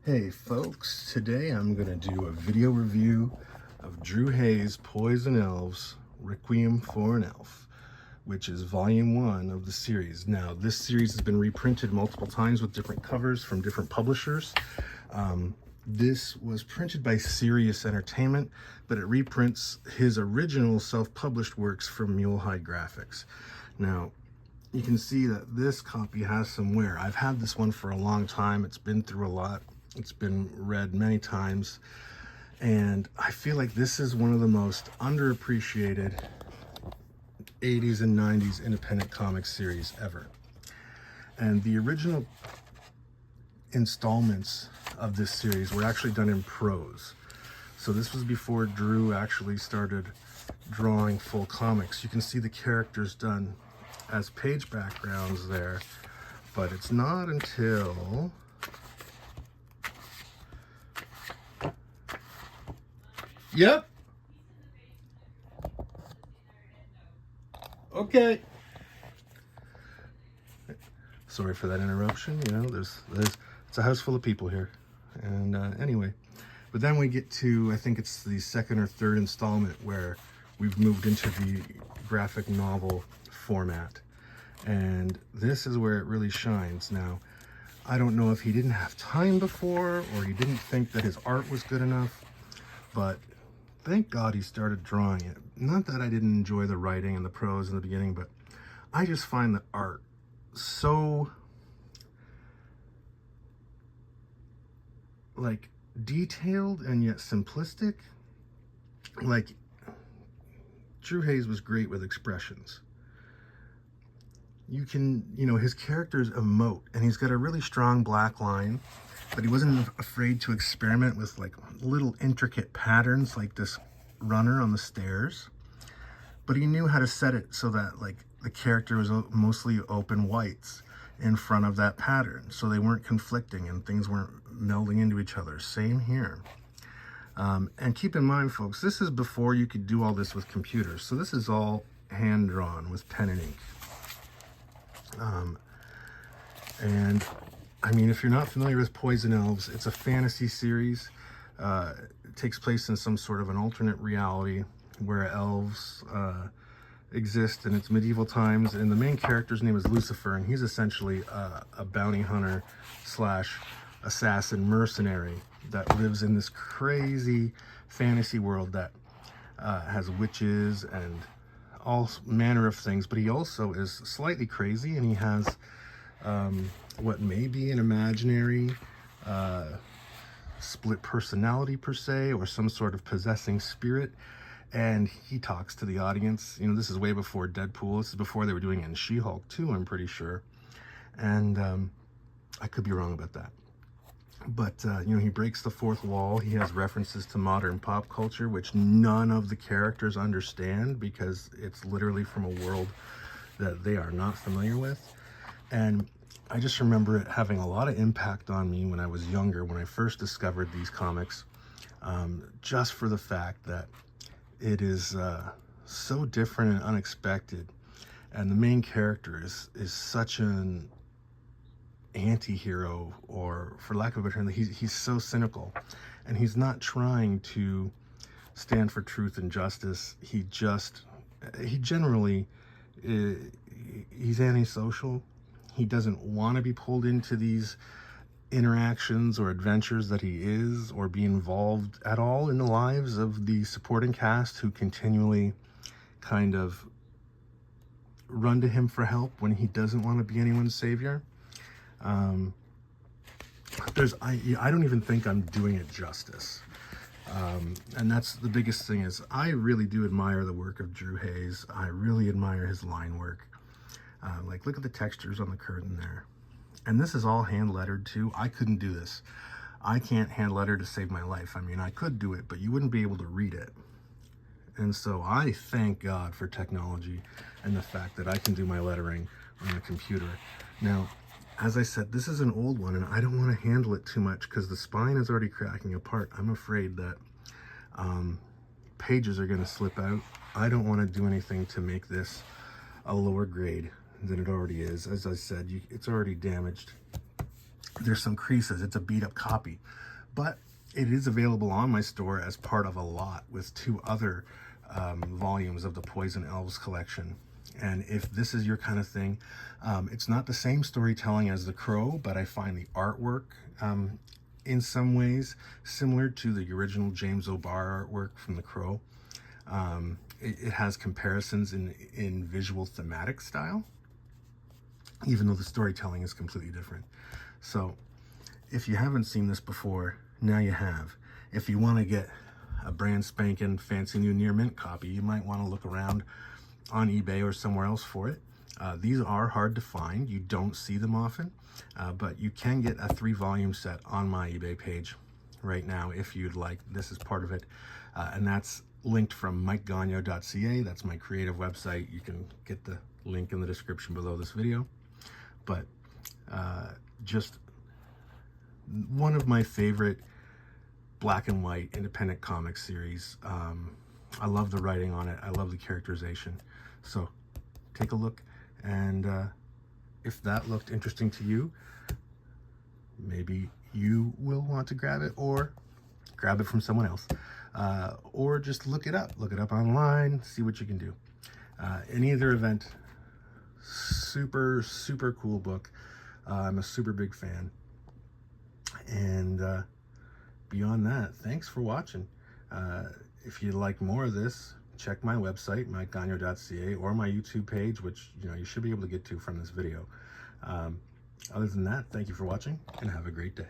Hey folks, today I'm going to do a video review of Drew Hayes' Poison Elves, Requiem for an Elf, which is volume 1 of the series. Now, this series has been reprinted multiple times with different covers from different publishers. This was printed by Sirius Entertainment, but it reprints his original self-published works from Mulehide Graphics. Now, you can see that this copy has some wear. I've had this one for a long time. It's been through a lot. It's been read many times. And I feel like this is one of the most underappreciated 80s and 90s independent comic series ever. And the original installments of this series were actually done in prose. So this was before Drew actually started drawing full comics. You can see the characters done as page backgrounds there, but it's not until okay. Sorry for that interruption. You know, there's it's a house full of people here, and anyway, but then we get to, I think it's the second or third installment where we've moved into the graphic novel format, and this is where it really shines. Now, I don't know if he didn't have time before or he didn't think that his art was good enough, but thank God he started drawing it. Not that I didn't enjoy the writing and the prose in the beginning, but I just find the art so like detailed and yet simplistic. Like, Drew Hayes was great with expressions. You can, you know, his characters emote, and he's got a really strong black line, but he wasn't afraid to experiment with like little intricate patterns like this runner on the stairs. But he knew how to set it so that like the character was mostly open whites in front of that pattern, so they weren't conflicting and things weren't melding into each other. Same here. And keep in mind, folks, this is before you could do all this with computers. So this is all hand-drawn with pen and ink. And I mean, if you're not familiar with Poison Elves, it's a fantasy series. It takes place in some sort of an alternate reality where elves exist, and it's medieval times, and the main character's name is Lucifer, and he's essentially a bounty hunter slash assassin mercenary that lives in this crazy fantasy world that has witches and all manner of things. But he also is slightly crazy, and he has what may be an imaginary split personality per se, or some sort of possessing spirit. And he talks to the audience. You know, this is way before Deadpool. This is before they were doing it in She-Hulk too, I'm pretty sure. And I could be wrong about that. But, you know, he breaks the fourth wall. He has references to modern pop culture, which none of the characters understand because it's literally from a world that they are not familiar with. And I just remember it having a lot of impact on me when I was younger, when I first discovered these comics, just for the fact that it is so different and unexpected. And the main character is such an anti-hero, or for lack of a better term, he's so cynical, and he's not trying to stand for truth and justice. He generally he's antisocial. He doesn't want to be pulled into these interactions or adventures that he is, or be involved at all in the lives of the supporting cast, who continually kind of run to him for help when he doesn't want to be anyone's savior. I don't even think I'm doing it justice. And that's the biggest thing, is I really do admire the work of Drew Hayes. I really admire his line work. Like, look at the textures on the curtain there. And this is all hand lettered too. I couldn't do this. I can't hand letter to save my life. I mean, I could do it, but you wouldn't be able to read it. And so I thank God for technology and the fact that I can do my lettering on a computer. Now, as I said, this is an old one, and I don't want to handle it too much because the spine is already cracking apart. I'm afraid that pages are going to slip out. I don't want to do anything to make this a lower grade than it already is. As I said, it's already damaged. There's some creases. It's a beat up copy, but it is available on my store as part of a lot with 2 other volumes of the Poison Elves collection. And if this is your kind of thing, it's not the same storytelling as The Crow, but I find the artwork in some ways similar to the original James O'Barr artwork from The Crow. It has comparisons in visual thematic style, even though the storytelling is completely different. So if you haven't seen this before, now you have. If you want to get a brand spanking fancy new near mint copy, you might want to look around on eBay or somewhere else for it. These are hard to find. You don't see them often, but you can get a 3-volume set on my eBay page right now if you'd like. This is part of it, and that's linked from mikegagno.ca. That's my creative website. You can get the link in the description below this video. But just one of my favorite black and white independent comic series. I love the writing on it. I love the characterization. So take a look, and if that looked interesting to you, maybe you will want to grab it, or grab it from someone else, or just look it up online, see what you can do. In either event, super cool book. I'm a super big fan, and beyond that, thanks for watching. If you'd like more of this, check my website, mikegagno.ca, or my YouTube page, which you should be able to get to from this video. Other than that, thank you for watching, and have a great day.